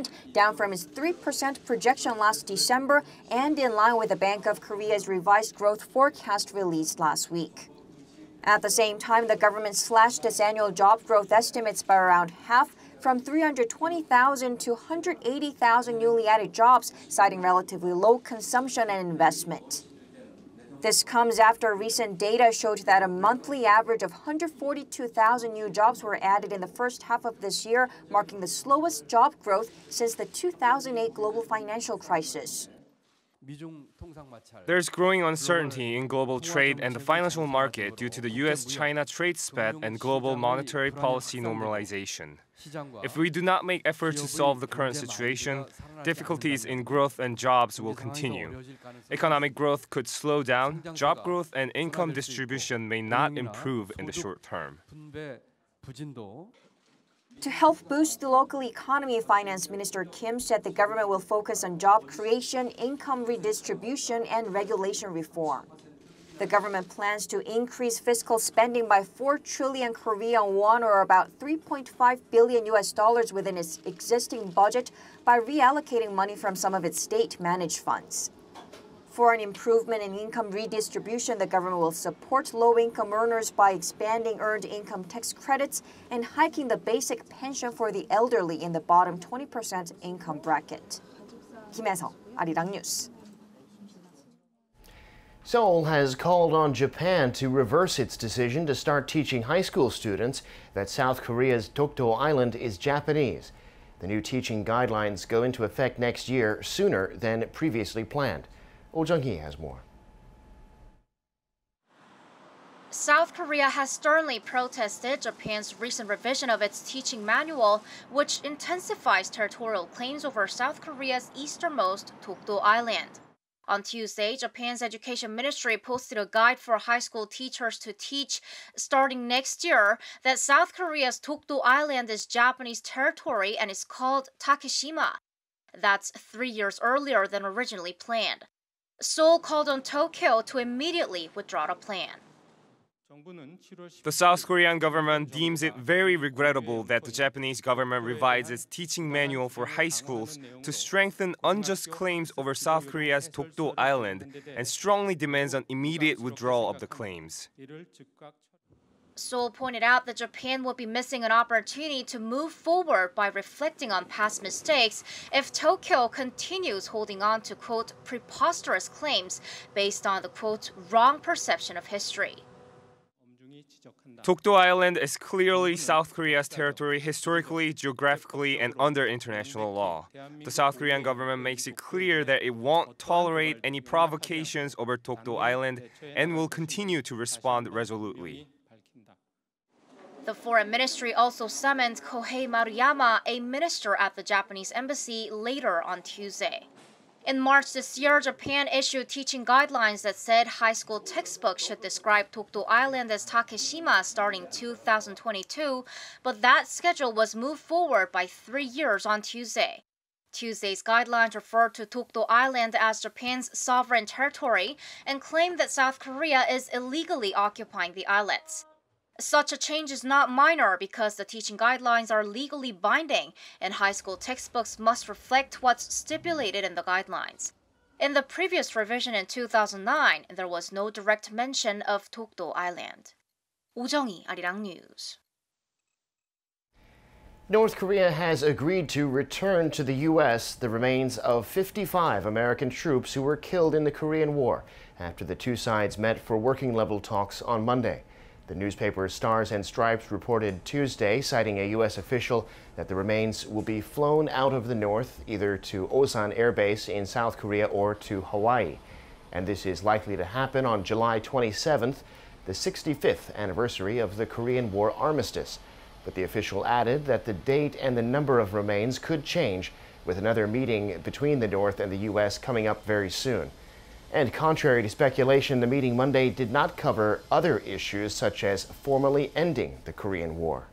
2%, down from its 3% projection last December and in line with the Bank of Korea's revised growth forecast released last week. At the same time, the government slashed its annual job growth estimates by around half, from 320,000 to 180,000 newly added jobs, citing relatively low consumption and investment. This comes after recent data showed that a monthly average of 142,000 new jobs were added in the first half of this year, marking the slowest job growth since the 2008 global financial crisis. There's growing uncertainty in global trade and the financial market due to the US-China trade spat and global monetary policy normalization. If we do not make efforts to solve the current situation, difficulties in growth and jobs will continue. Economic growth could slow down, job growth and income distribution may not improve in the short term. To help boost the local economy, Finance Minister Kim said the government will focus on job creation, income redistribution, and regulation reform. The government plans to increase fiscal spending by 4 trillion Korean won, or about $3.5 billion within its existing budget, by reallocating money from some of its state-managed funds. For an improvement in income redistribution, the government will support low-income earners by expanding earned income tax credits and hiking the basic pension for the elderly in the bottom 20% income bracket. Kim Hae-sung, Arirang News. Seoul has called on Japan to reverse its decision to start teaching high school students that South Korea's Dokdo Island is Japanese. The new teaching guidelines go into effect next year, sooner than previously planned. Oh Jung-hee has more. South Korea has sternly protested Japan's recent revision of its teaching manual, which intensifies territorial claims over South Korea's easternmost Dokdo Island. On Tuesday, Japan's Education Ministry posted a guide for high school teachers to teach, starting next year, that South Korea's Dokdo Island is Japanese territory and is called Takeshima. That's 3 years earlier than originally planned. Seoul called on Tokyo to immediately withdraw the plan. The South Korean government deems it very regrettable that the Japanese government revised its teaching manual for high schools to strengthen unjust claims over South Korea's Dokdo Island and strongly demands an immediate withdrawal of the claims. Seoul pointed out that Japan would be missing an opportunity to move forward by reflecting on past mistakes if Tokyo continues holding on to, quote, preposterous claims based on the, quote, wrong perception of history. Dokdo Island is clearly South Korea's territory historically, geographically, and under international law. The South Korean government makes it clear that it won't tolerate any provocations over Dokdo Island and will continue to respond resolutely. The Foreign Ministry also summoned Kohei Maruyama, a minister at the Japanese embassy, later on Tuesday. In March this year, Japan issued teaching guidelines that said high school textbooks should describe Dokdo Island as Takeshima starting 2022, but that schedule was moved forward by 3 years on Tuesday. Tuesday's guidelines refer to Dokdo Island as Japan's sovereign territory and claim that South Korea is illegally occupying the islets. Such a change is not minor because the teaching guidelines are legally binding and high school textbooks must reflect what's stipulated in the guidelines. In the previous revision in 2009, there was no direct mention of Dokdo Island. Oh Jung-hee, Arirang News. North Korea has agreed to return to the U.S. the remains of 55 American troops who were killed in the Korean War after the two sides met for working-level talks on Monday. The newspaper Stars and Stripes reported Tuesday, citing a U.S. official, that the remains will be flown out of the north, either to Osan Air Base in South Korea or to Hawaii. And this is likely to happen on July 27th, the 65th anniversary of the Korean War armistice. But the official added that the date and the number of remains could change, with another meeting between the North and the U.S. coming up very soon. And contrary to speculation, the meeting Monday did not cover other issues such as formally ending the Korean War.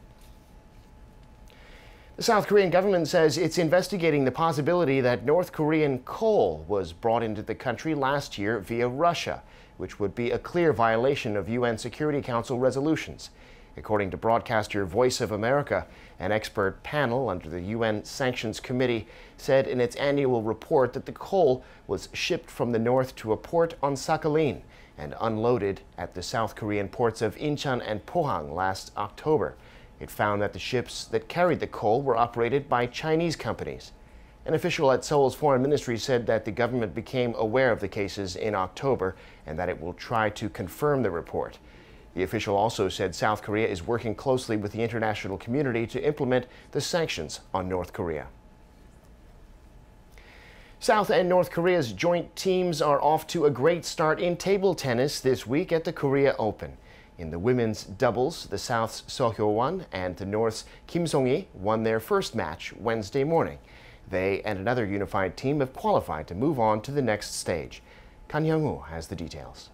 The South Korean government says it's investigating the possibility that North Korean coal was brought into the country last year via Russia, which would be a clear violation of UN Security Council resolutions. According to broadcaster Voice of America, an expert panel under the UN Sanctions Committee said in its annual report that the coal was shipped from the north to a port on Sakhalin and unloaded at the South Korean ports of Incheon and Pohang last October. It found that the ships that carried the coal were operated by Chinese companies. An official at Seoul's foreign ministry said that the government became aware of the cases in October and that it will try to confirm the report. The official also said South Korea is working closely with the international community to implement the sanctions on North Korea. South and North Korea's joint teams are off to a great start in table tennis this week at the Korea Open. In the women's doubles, the South's Seo Hyo-won and the North's Kim Song-hee won their first match Wednesday morning. They and another unified team have qualified to move on to the next stage. Kan Hyung-woo has the details.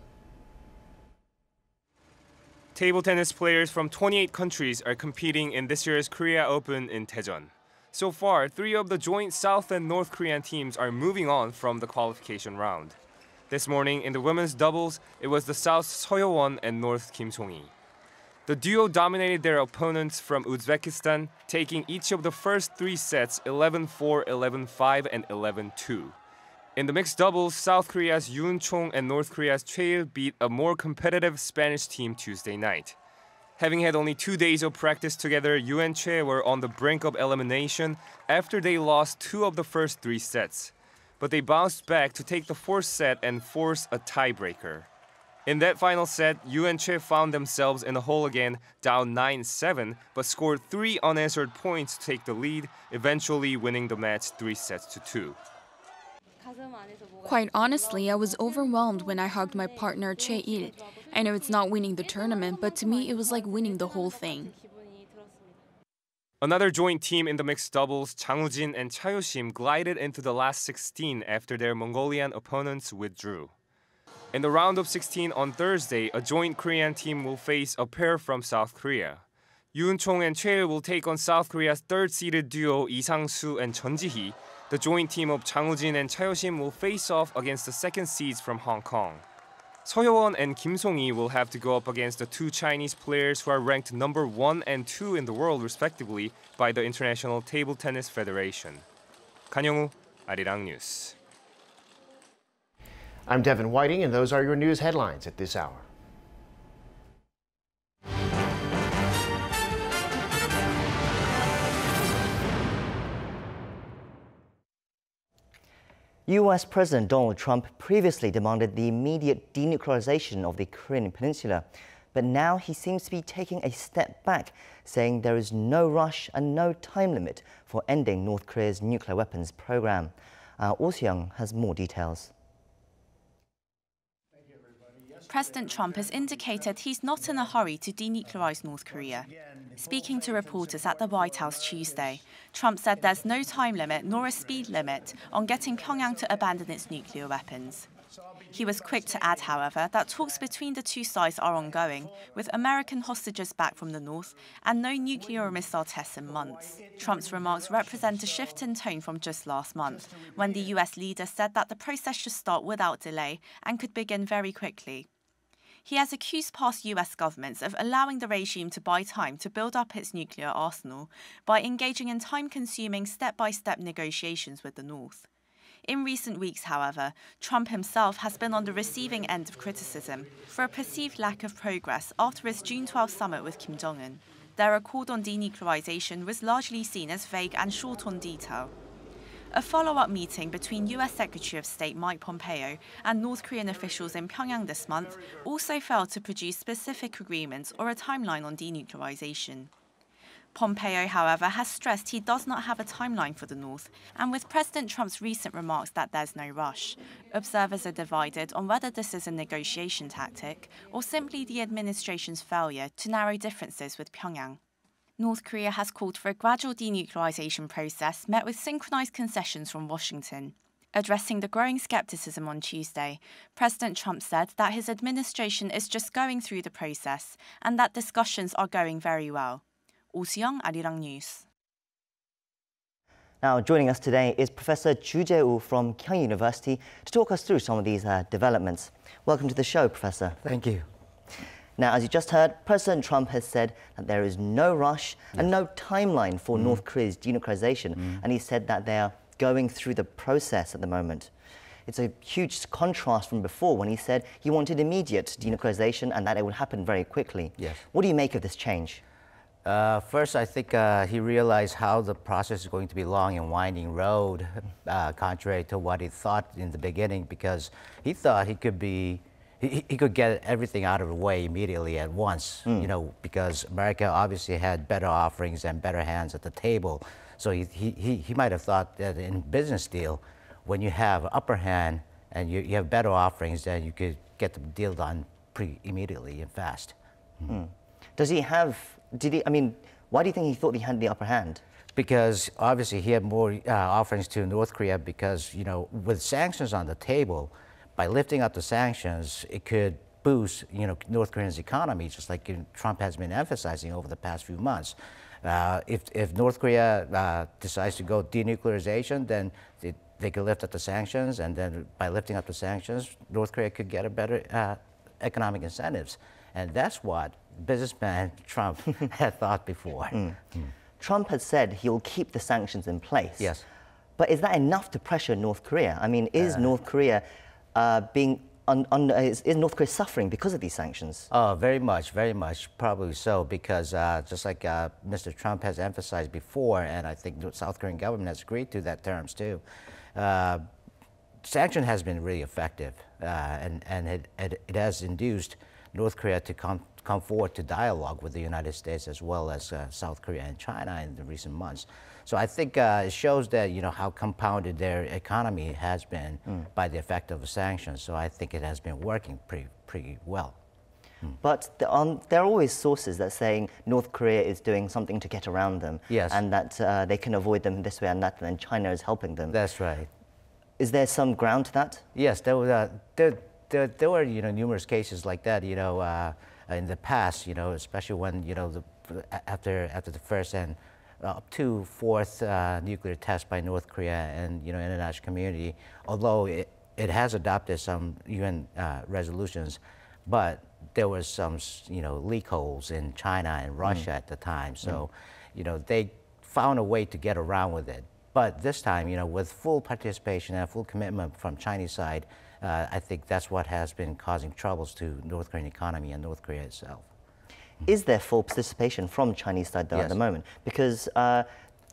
Table tennis players from 28 countries are competing in this year's Korea Open in Daejeon. So far, 3 of the joint South and North Korean teams are moving on from the qualification round. This morning in the women's doubles, it was the South's Seo Hyo-won and North Kim Song-hee. The duo dominated their opponents from Uzbekistan, taking each of the first 3 sets 11-4, 11-5, and 11-2. In the mixed doubles, South Korea's Yoon Chung and North Korea's Choi beat a more competitive Spanish team Tuesday night. Having had only 2 days of practice together, Yoo and Choi were on the brink of elimination after they lost 2 of the first 3 sets. But they bounced back to take the 4th set and force a tiebreaker. In that final set, Yoo and Choi found themselves in a hole again, down 9-7, but scored 3 unanswered points to take the lead, eventually winning the match 3-2. Quite honestly, I was overwhelmed when I hugged my partner Choi-il. I know it's not winning the tournament, but to me it was like winning the whole thing. Another joint team in the mixed doubles, Jang Woo-jin and Cha Yo-sim, glided into the last 16 after their Mongolian opponents withdrew. In the round of 16 on Thursday, a joint Korean team will face a pair from South Korea. Yoon Chung and Choi will take on South Korea's third-seeded duo Lee Sang-soo and Jeon Ji-hee. The joint team of Jang Woo-jin and Cha Yo-sim will face off against the second seeds from Hong Kong. Seo Hyo-won and Kim Song-hee will have to go up against the 2 Chinese players who are ranked number 1 and 2 in the world respectively by the International Table Tennis Federation. Kan Hyung-woo, Arirang News. I'm Devin Whiting, and those are your news headlines at this hour. US President Donald Trump previously demanded the immediate denuclearization of the Korean Peninsula, but now he seems to be taking a step back, saying there is no rush and no time limit for ending North Korea's nuclear weapons program. Oh Se-young has more details. President Trump has indicated he's not in a hurry to denuclearize North Korea. Speaking to reporters at the White House Tuesday, Trump said there's no time limit nor a speed limit on getting Pyongyang to abandon its nuclear weapons. He was quick to add, however, that talks between the 2 sides are ongoing, with American hostages back from the north and no nuclear or missile tests in months. Trump's remarks represent a shift in tone from just last month, when the US leader said that the process should start without delay and could begin very quickly. He has accused past US governments of allowing the regime to buy time to build up its nuclear arsenal by engaging in time-consuming step-by-step negotiations with the North. In recent weeks, however, Trump himself has been on the receiving end of criticism for a perceived lack of progress after his June 12 summit with Kim Jong-un. Their accord on denuclearization was largely seen as vague and short on detail. A follow-up meeting between US Secretary of State Mike Pompeo and North Korean officials in Pyongyang this month also failed to produce specific agreements or a timeline on denuclearization. Pompeo, however, has stressed he does not have a timeline for the North, and with President Trump's recent remarks that there's no rush, observers are divided on whether this is a negotiation tactic or simply the administration's failure to narrow differences with Pyongyang. North Korea has called for a gradual denuclearization process met with synchronized concessions from Washington. Addressing the growing skepticism on Tuesday, President Trump said that his administration is just going through the process and that discussions are going very well. Oh Se-young, Arirang News. Now, joining us today is Professor Ju Jae-woo from Kyung University to talk us through some of these developments. Welcome to the show, Professor. Thank you. Now, as you just heard, President Trump has said that there is no rush and no timeline for North Korea's denuclearization, and he said that they are going through the process at the moment. It's a huge contrast from before when he said he wanted immediate denuclearization and that it would happen very quickly. Yes. What do you make of this change? First, I think he realized how the process is going to be long and winding road, contrary to what he thought in the beginning, because he thought he could get everything out of the way immediately at once, you know, because America obviously had better offerings and better hands at the table. So he might have thought that in business deal, when you have upper hand and you have better offerings, then you could get the deal done pretty immediately and fast. Does he have, I mean, why do you think he thought he had the upper hand? Because obviously he had more offerings to North Korea because, you know, with sanctions on the table, by lifting up the sanctions, it could boost, you know, North Korea's economy, just like Trump has been emphasizing over the past few months. If North Korea decides to go denuclearization, then they could lift up the sanctions, and then by lifting up the sanctions, North Korea could get a better economic incentives. And that's what businessman Trump had thought before. Trump has said he'll keep the sanctions in place. Yes. But is that enough to pressure North Korea? I mean, is North Korea is North Korea suffering because of these sanctions? Oh, very much, probably so, because just like Mr. Trump has emphasized before, and I think the South Korean government has agreed to that terms too, sanction has been really effective, and it has induced North Korea to come forward to dialogue with the United States as well as South Korea and China in the recent months. So I think it shows that, you know, how compounded their economy has been by the effect of the sanctions. So I think it has been working pretty well. But there are always sources that saying North Korea is doing something to get around them, and that they can avoid them this way and that, and China is helping them. That's right. Is there some ground to that? Yes, there were, you know, numerous cases like that, you know, in the past, you know, especially when, you know, after the first and up to fourth nuclear test by North Korea and, you know, international community, although it has adopted some UN resolutions, but there was some, you know, leak holes in China and Russia at the time. So, you know, they found a way to get around with it. But this time, you know, with full participation and full commitment from Chinese side, I think that's what has been causing troubles to North Korean economy and North Korea itself. Is there full participation from Chinese side though at the moment? Because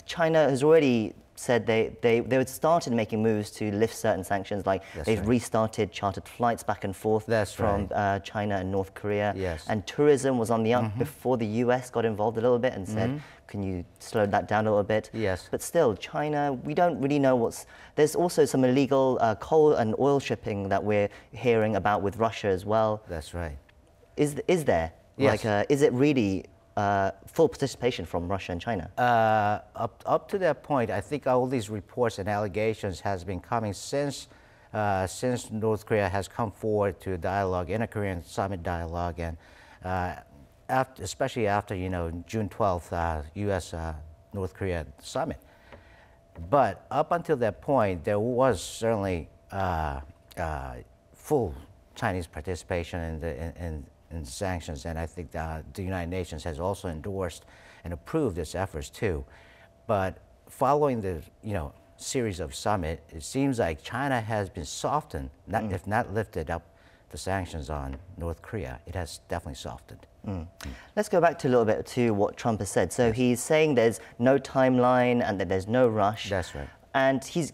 China has already said they had started making moves to lift certain sanctions, like they've restarted chartered flights back and forth from China and North Korea. And tourism was on the up before the US got involved a little bit and said, can you slow that down a little bit? But still, China, we don't really know there's also some illegal coal and oil shipping that we're hearing about with Russia as well. That's right. Is there? Like, is it really full participation from Russia and China? Up to that point, I think all these reports and allegations has been coming since North Korea has come forward to a dialogue, inter-Korean summit dialogue, and especially after, you know, June 12th, U.S. North Korea summit. But up until that point, there was certainly full Chinese participation in sanctions, and I think the United Nations has also endorsed and approved its efforts too. But following the, you know, series of summit, it seems like China has been softened, if not lifted up the sanctions on North Korea. It has definitely softened. Let's go back to a little bit to what Trump has said. So he's saying there's no timeline and that there's no rush. That's right. And he's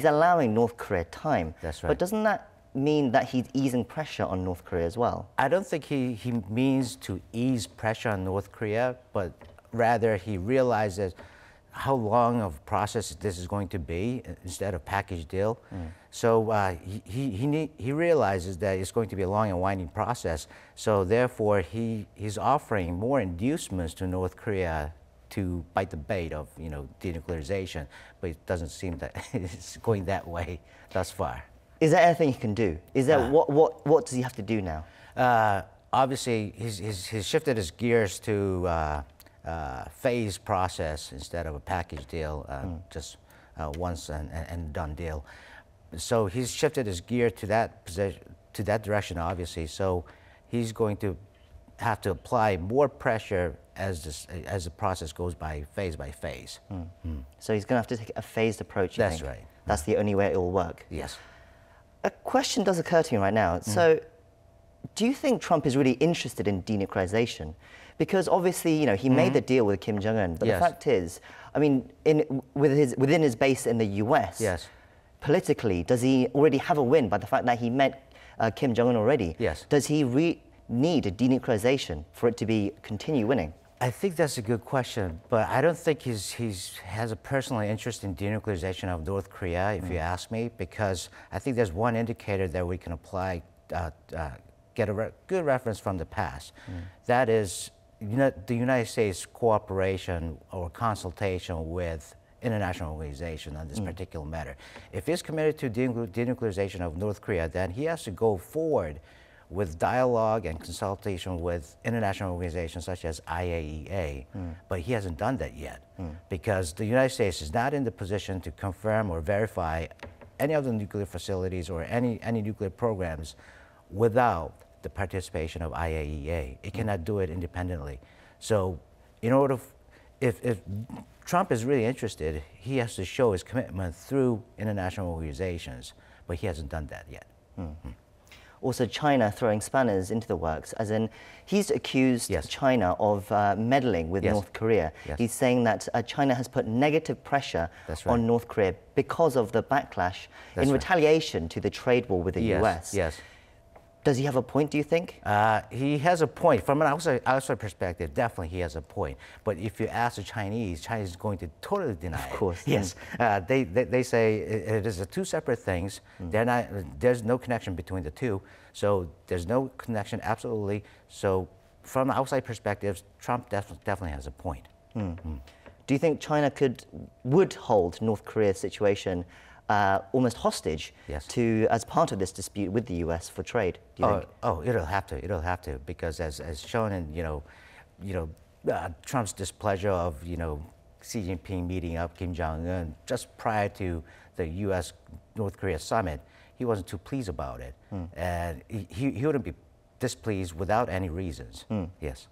allowing North Korea time. That's right. But doesn't that mean that he's easing pressure on North Korea as well? I don't think he means to ease pressure on North Korea, but rather he realizes how long of a process this is going to be instead of package deal. So he realizes that it's going to be a long and winding process. So therefore, he's offering more inducements to North Korea to bite the bait of, you know, denuclearization, but it doesn't seem that it's going that way thus far. Is there anything he can do? Is there what does he have to do now? Obviously, he's shifted his gears to phase process instead of a package deal, just once and done deal. So he's shifted his gear to that position, to that direction, obviously. So he's going to have to apply more pressure as the process goes by phase. So he's going to have to take a phased approach, you That's think? right. That's the only way it will work? Yes. A question does occur to me right now. So do you think Trump is really interested in denuclearization? Because obviously, you know, he made the deal with Kim Jong-un, but the fact is, I mean, within his base in the US, politically, does he already have a win by the fact that he met Kim Jong-un already? Yes. Does he need a denuclearization for it to continue winning? I think that's a good question, but I don't think he has a personal interest in denuclearization of North Korea, if you ask me, because I think there's one indicator that we can apply, get a good reference from the past. That is the United States cooperation or consultation with international organization on this particular matter. If he's committed to denuclearization of North Korea, then he has to go forward with dialogue and consultation with international organizations such as IAEA, but he hasn't done that yet because the United States is not in the position to confirm or verify any of the nuclear facilities or any nuclear programs without the participation of IAEA. It cannot do it independently. So in order, if Trump is really interested, he has to show his commitment through international organizations, but he hasn't done that yet. Also, China throwing spanners into the works, as in he's accused China of meddling with North Korea. He's saying that China has put negative pressure on North Korea because of the backlash in retaliation to the trade war with the US. Does he have a point, do you think? He has a point. From an outside perspective, definitely he has a point. But if you ask the Chinese is going to totally deny it. Of course. Yes. They say it is two separate things. There's no connection between the two. So there's no connection, absolutely. So from an outside perspective, Trump definitely has a point. Do you think China would hold North Korea's situation almost hostage as part of this dispute with the US for trade? Do you think? Oh, it'll have to, because as shown in Trump's displeasure of Xi Jinping meeting up Kim Jong-un just prior to the US North Korea summit, he wasn't too pleased about it, and he wouldn't be displeased without any reasons. Yes.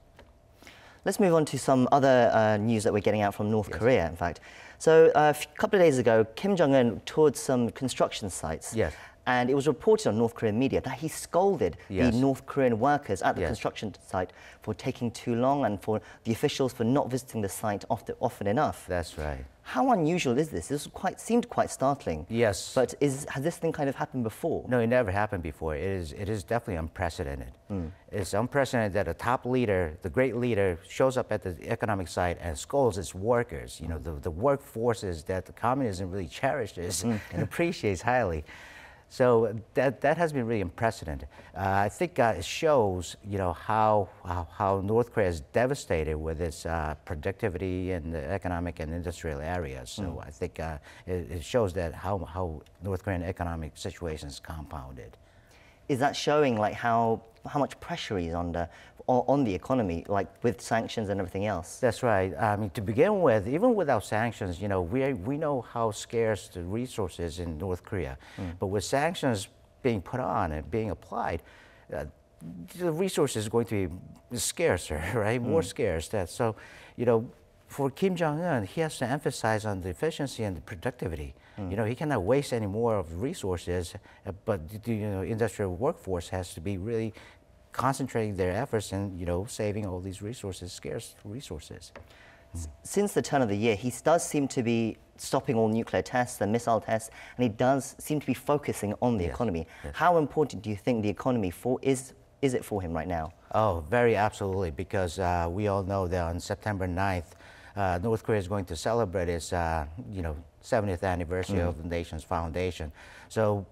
Let's move on to some other news that we're getting out from North Korea, in fact. So a couple of days ago, Kim Jong-un toured some construction sites. And it was reported on North Korean media that he scolded the North Korean workers at the construction site for taking too long and for the officials for not visiting the site often enough. That's right. How unusual is this? This seemed quite startling. Yes. But has this thing kind of happened before? No, it never happened before. It is definitely unprecedented. It's unprecedented that a top leader, the great leader, shows up at the economic site and scolds its workers. The workforces that the communism really cherishes and appreciates highly. So that has been really unprecedented. I think it shows, how North Korea is devastated with its productivity in the economic and industrial areas. So I think it shows that how North Korean economic situation is compounded. Is that showing like how much pressure is under on the economy, like with sanctions and everything else? That's right. I mean, to begin with, even without sanctions, we know how scarce the resources in North Korea. But with sanctions being put on and being applied, the resources is going to be scarcer, right? More scarce. So, for Kim Jong-un, he has to emphasize on the efficiency and the productivity. He cannot waste any more of resources, but the industrial workforce has to be really concentrating their efforts in, saving all these resources, scarce resources. Since the turn of the year, he does seem to be stopping all nuclear tests and missile tests, and he does seem to be focusing on the economy. How important do you think the economy is it for him right now? Oh, very absolutely, because we all know that on September 9th, North Korea is going to celebrate its, 70th anniversary of the nation's foundation. So,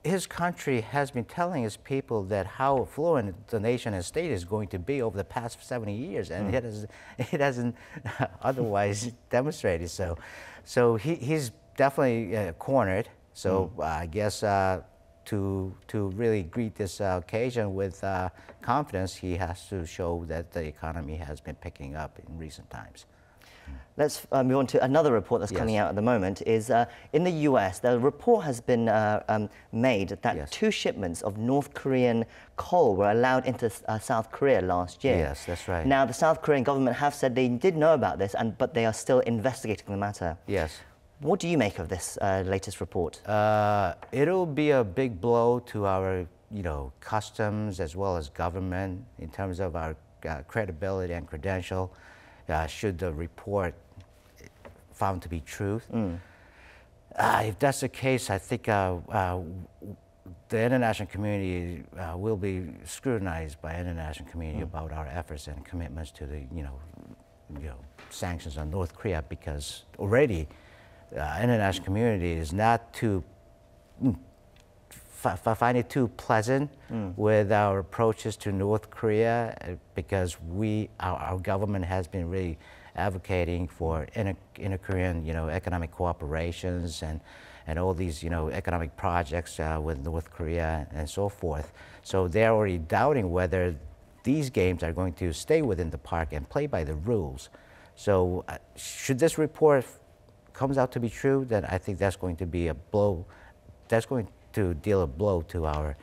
his country has been telling its people that how affluent the nation and state is going to be over the past 70 years, and it hasn't otherwise demonstrated so. So he's definitely cornered. So I guess to really greet this occasion with confidence, he has to show that the economy has been picking up in recent times. Let's move on to another report that's coming out at the moment. Is in the US, the report has been made that 2 shipments of North Korean coal were allowed into South Korea last year. Yes, that's right. Now, the South Korean government have said they did know about this, but they are still investigating the matter. Yes. What do you make of this latest report? It'll be a big blow to our, customs as well as government in terms of our credibility and credential. Should the report found to be truth. If that's the case, I think the international community will be scrutinized by the international community about our efforts and commitments to the, sanctions on North Korea, because already the international community is not too find it too pleasant with our approaches to North Korea, because our government has been really advocating for inter-Korean, economic cooperations and all these, economic projects with North Korea and so forth. So they're already doubting whether these games are going to stay within the park and play by the rules. So should this report comes out to be true, then I think that's going to be a blow. That's going to deal a blow to our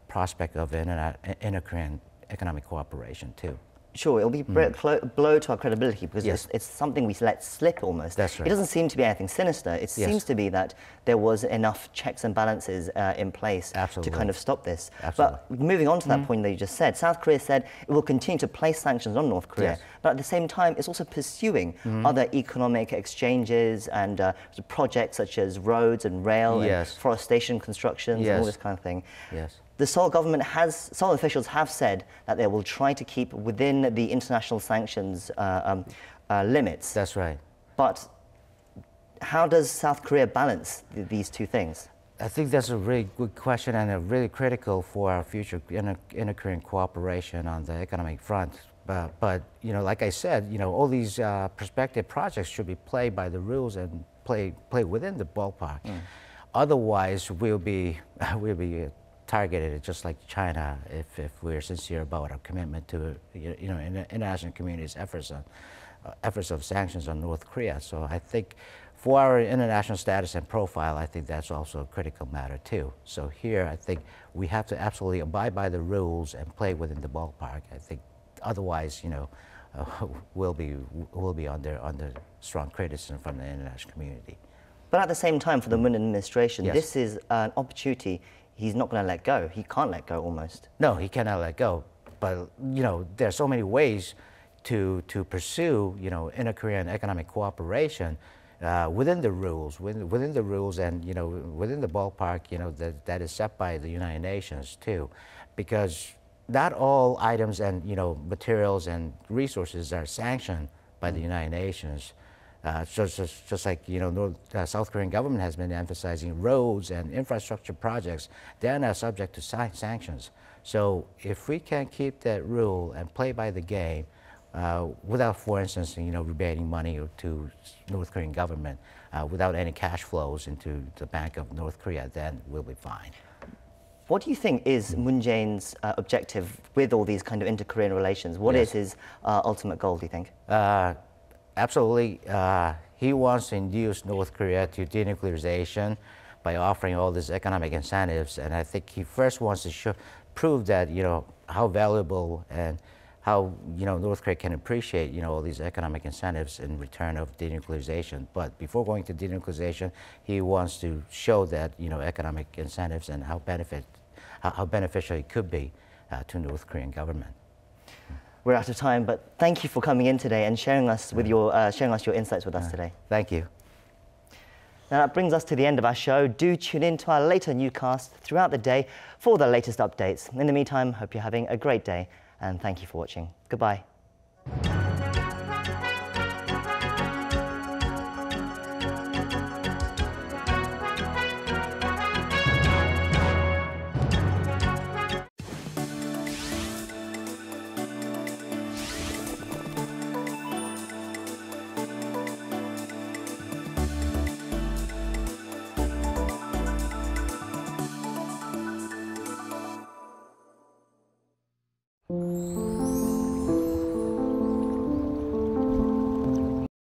prospect of inter-Korean economic cooperation too. Sure, it'll be a blow to our credibility, because it's something we let slip almost. That's right. It doesn't seem to be anything sinister. It seems to be that there was enough checks and balances in place to kind of stop this. Absolutely. But moving on to that point that you just said, South Korea said it will continue to place sanctions on North Korea, but at the same time it's also pursuing other economic exchanges and projects such as roads and rail and forestation constructions and all this kind of thing. The Seoul government Seoul officials have said that they will try to keep within the international sanctions limits. That's right. But how does South Korea balance these two things? I think that's a really good question and really critical for our future inter-Korean cooperation on the economic front. But like I said, all these prospective projects should be played by the rules and play within the ballpark. Otherwise, we'll be targeted just like China if we're sincere about our commitment to international community's efforts of sanctions on North Korea. So I think for our international status and profile, I think that's also a critical matter too. So here I think we have to absolutely abide by the rules and play within the ballpark. I think otherwise, we'll be under strong criticism from the international community. But at the same time, for the Moon administration, this is an opportunity he's not going to let go. He can't let go almost. No, he cannot let go. But, there are so many ways to pursue, inter-Korean economic cooperation within the rules, within the rules and, within the ballpark, that is set by the United Nations too. Because not all items and, materials and resources are sanctioned by the United Nations. Just like South Korean government has been emphasizing, roads and infrastructure projects, they're not subject to sanctions. So if we can keep that rule and play by the game without, for instance, rebating money to North Korean government, without any cash flows into the Bank of North Korea, then we'll be fine. What do you think is Moon Jae-in's objective with all these kind of inter-Korean relations? What is his ultimate goal, do you think? Absolutely. He wants to induce North Korea to denuclearization by offering all these economic incentives. And I think he first wants to prove that, how valuable and how, North Korea can appreciate, all these economic incentives in return of denuclearization. But before going to denuclearization, he wants to show that, economic incentives and how beneficial it could be to North Korean government. We're out of time, but thank you for coming in today and sharing us with your insights with us today. Thank you. Now that brings us to the end of our show. Do tune in to our later newscasts throughout the day for the latest updates. In the meantime, hope you're having a great day, and thank you for watching. Goodbye.